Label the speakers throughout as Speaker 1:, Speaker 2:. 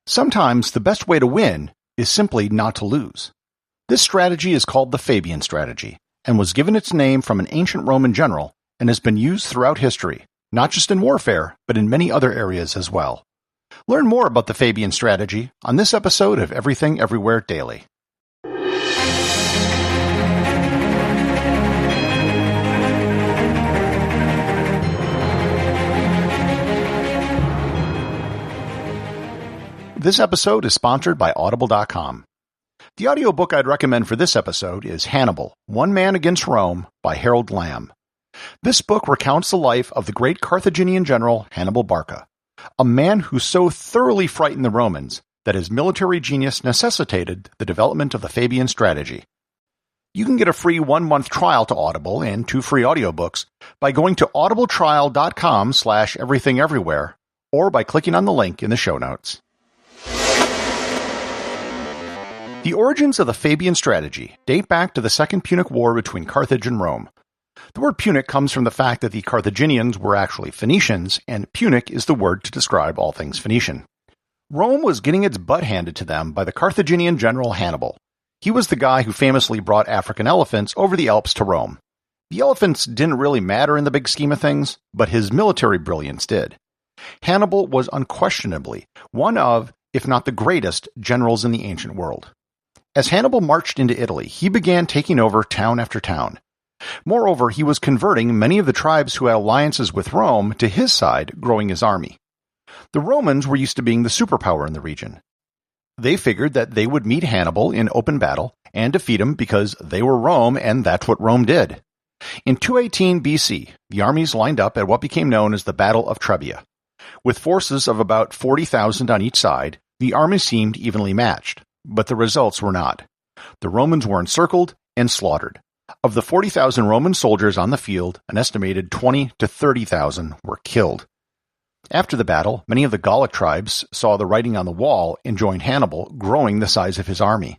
Speaker 1: Sometimes the best way to win is simply not to lose. This strategy is called the Fabian Strategy and was given its name from an ancient Roman general and has been used throughout history, not just in warfare, but in many other areas as well. Learn more about the Fabian Strategy on this episode of Everything Everywhere Daily. This episode is sponsored by Audible.com. The audiobook I'd recommend for this episode is Hannibal, One Man Against Rome by Harold Lamb. This book recounts the life of the great Carthaginian general Hannibal Barca, a man who so thoroughly frightened the Romans that his military genius necessitated the development of the Fabian Strategy. You can get a free 1-month trial to Audible and 2 free audiobooks by going to audibletrial.com/everythingeverywhere or by clicking on the link in the show notes. The origins of the Fabian Strategy date back to the Second Punic War between Carthage and Rome. The word Punic comes from the fact that the Carthaginians were actually Phoenicians, and Punic is the word to describe all things Phoenician. Rome was getting its butt handed to them by the Carthaginian general Hannibal. He was the guy who famously brought African elephants over the Alps to Rome. The elephants didn't really matter in the big scheme of things, but his military brilliance did. Hannibal was unquestionably one of, if not the greatest, generals in the ancient world. As Hannibal marched into Italy, he began taking over town after town. Moreover, he was converting many of the tribes who had alliances with Rome to his side, growing his army. The Romans were used to being the superpower in the region. They figured that they would meet Hannibal in open battle and defeat him because they were Rome and that's what Rome did. In 218 BC, the armies lined up at what became known as the Battle of Trebia. With forces of about 40,000 on each side, the army seemed evenly matched. But the results were not. The Romans were encircled and slaughtered. Of the 40,000 Roman soldiers on the field, an estimated 20 to 30,000 were killed. After the battle, many of the Gallic tribes saw the writing on the wall and joined Hannibal, growing the size of his army.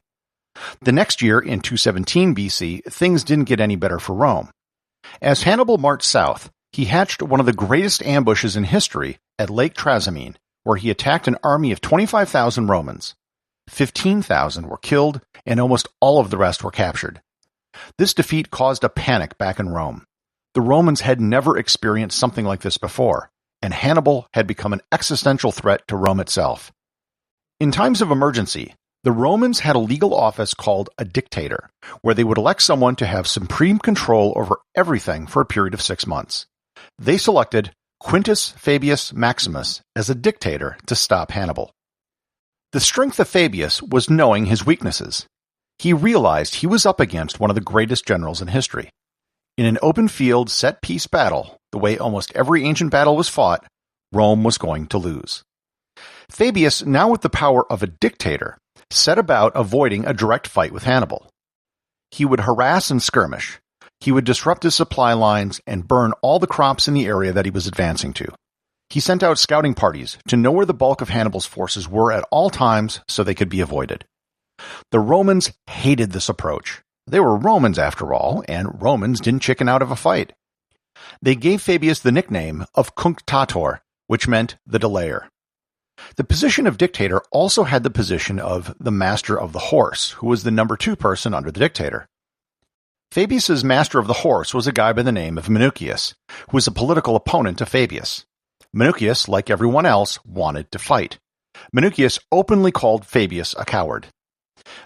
Speaker 1: The next year, in 217 BC, things didn't get any better for Rome. As Hannibal marched south, he hatched one of the greatest ambushes in history at Lake Trasimene, where he attacked an army of 25,000 Romans. 15,000 were killed, and almost all of the rest were captured. This defeat caused a panic back in Rome. The Romans had never experienced something like this before, and Hannibal had become an existential threat to Rome itself. In times of emergency, the Romans had a legal office called a dictator, where they would elect someone to have supreme control over everything for a period of 6 months. They selected Quintus Fabius Maximus as a dictator to stop Hannibal. The strength of Fabius was knowing his weaknesses. He realized he was up against one of the greatest generals in history. In an open field set-piece battle, the way almost every ancient battle was fought, Rome was going to lose. Fabius, now with the power of a dictator, set about avoiding a direct fight with Hannibal. He would harass and skirmish. He would disrupt his supply lines and burn all the crops in the area that he was advancing to. He sent out scouting parties to know where the bulk of Hannibal's forces were at all times so they could be avoided. The Romans hated this approach. They were Romans after all, and Romans didn't chicken out of a fight. They gave Fabius the nickname of Cunctator, which meant the delayer. The position of dictator also had the position of the master of the horse, who was the number 2 person under the dictator. Fabius's master of the horse was a guy by the name of Minucius, who was a political opponent of Fabius. Minucius, like everyone else, wanted to fight. Minucius openly called Fabius a coward.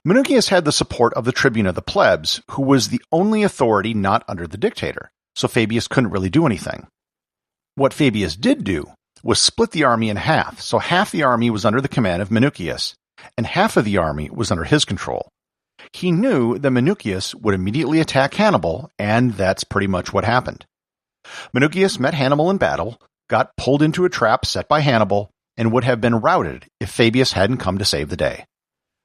Speaker 1: Minucius had the support of the tribune of the plebs, who was the only authority not under the dictator, so Fabius couldn't really do anything. What Fabius did do was split the army in half, so half the army was under the command of Minucius, and half of the army was under his control. He knew that Minucius would immediately attack Hannibal, and that's pretty much what happened. Minucius met Hannibal in battle, got pulled into a trap set by Hannibal, and would have been routed if Fabius hadn't come to save the day.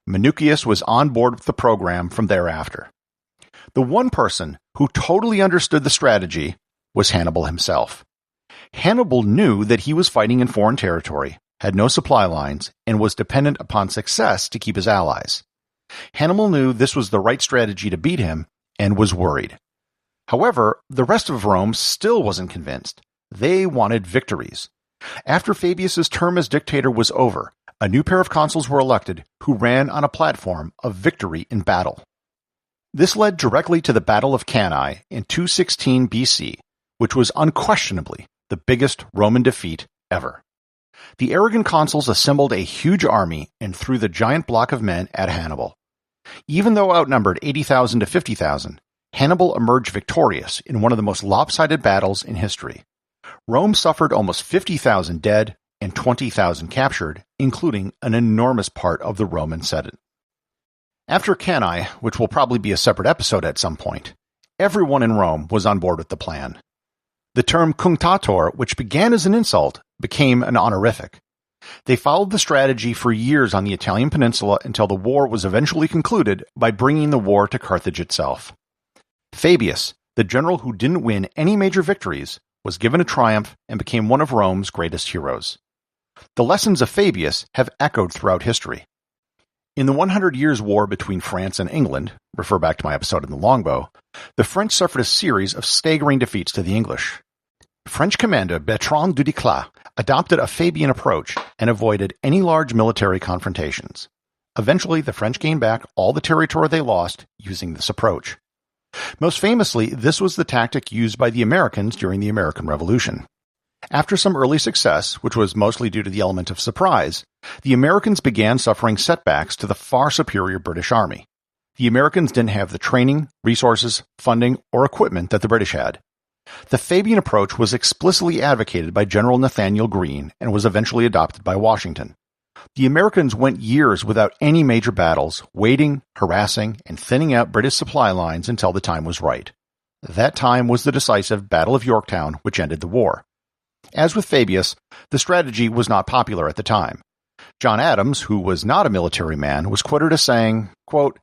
Speaker 1: Minucius was on board with the program from thereafter. The one person who totally understood the strategy was Hannibal himself. Hannibal knew that he was fighting in foreign territory, had no supply lines, and was dependent upon success to keep his allies. Hannibal knew this was the right strategy to beat him, and was worried. However, the rest of Rome still wasn't convinced. They wanted victories. After Fabius's term as dictator was over, A new pair of consuls were elected who ran on a platform of victory in battle. This led directly to the Battle of Cannae in 216 BC, which was unquestionably the biggest Roman defeat ever. The arrogant consuls assembled a huge army and threw the giant block of men at Hannibal. Even though outnumbered 80,000 to 50,000, Hannibal emerged victorious in one of the most lopsided battles in history. Rome suffered almost 50,000 dead and 20,000 captured, including an enormous part of the Roman Senate. After Cannae, which will probably be a separate episode at some point, everyone in Rome was on board with the plan. The term cunctator, which began as an insult, became an honorific. They followed the strategy for years on the Italian peninsula until the war was eventually concluded by bringing the war to Carthage itself. Fabius, the general who didn't win any major victories, was given a triumph and became one of Rome's greatest heroes. The lessons of Fabius have echoed throughout history. In the 100 Years' War between France and England, refer back to my episode in the Longbow, the French suffered a series of staggering defeats to the English. French commander Bertrand du Duclas adopted a Fabian approach and avoided any large military confrontations. Eventually, the French gained back all the territory they lost using this approach. Most famously, this was the tactic used by the Americans during the American Revolution. After some early success, which was mostly due to the element of surprise, the Americans began suffering setbacks to the far superior British Army. The Americans didn't have the training, resources, funding, or equipment that the British had. The Fabian approach was explicitly advocated by General Nathanael Greene and was eventually adopted by Washington. The Americans went years without any major battles, waiting, harassing, and thinning out British supply lines until the time was right. That time was the decisive Battle of Yorktown, which ended the war. As with Fabius, the strategy was not popular at the time. John Adams, who was not a military man, was quoted as saying, quote,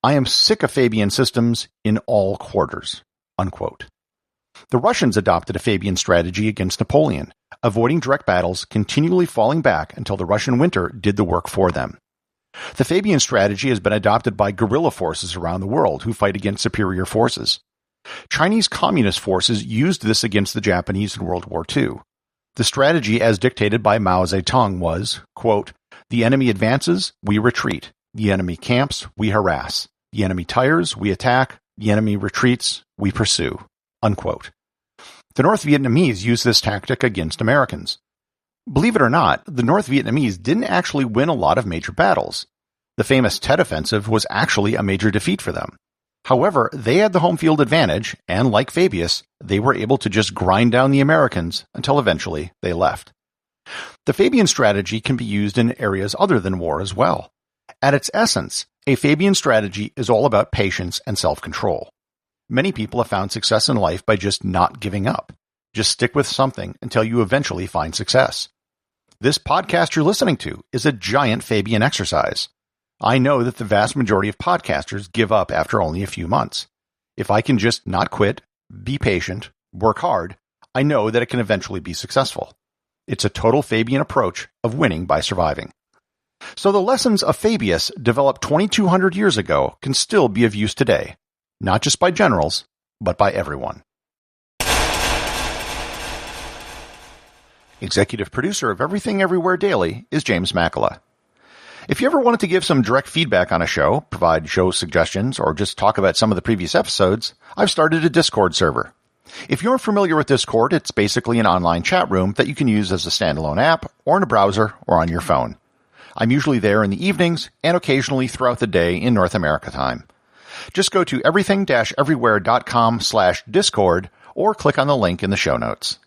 Speaker 1: "I am sick of Fabian systems in all quarters," unquote. The Russians adopted a Fabian strategy against Napoleon, avoiding direct battles, continually falling back until the Russian winter did the work for them. The Fabian strategy has been adopted by guerrilla forces around the world who fight against superior forces. Chinese communist forces used this against the Japanese in World War II. The strategy as dictated by Mao Zedong was, quote, "The enemy advances, we retreat. The enemy camps, we harass. The enemy tires, we attack. The enemy retreats, we pursue," unquote. The North Vietnamese used this tactic against Americans. Believe it or not, the North Vietnamese didn't actually win a lot of major battles. The famous Tet Offensive was actually a major defeat for them. However, they had the home field advantage, and like Fabius, they were able to just grind down the Americans until eventually they left. The Fabian strategy can be used in areas other than war as well. At its essence, a Fabian strategy is all about patience and self-control. Many people have found success in life by just not giving up. Just stick with something until you eventually find success. This podcast you're listening to is a giant Fabian exercise. I know that the vast majority of podcasters give up after only a few months. If I can just not quit, be patient, work hard, I know that it can eventually be successful. It's a total Fabian approach of winning by surviving. So the lessons of Fabius developed 2,200 years ago can still be of use today, not just by generals, but by everyone. Executive producer of Everything Everywhere Daily is James Makkyla. If you ever wanted to give some direct feedback on a show, provide show suggestions, or just talk about some of the previous episodes, I've started a Discord server. If you're familiar with Discord, it's basically an online chat room that you can use as a standalone app, or in a browser, or on your phone. I'm usually there in the evenings, and occasionally throughout the day in North America time. Just go to everything-everywhere.com/Discord, or click on the link in the show notes.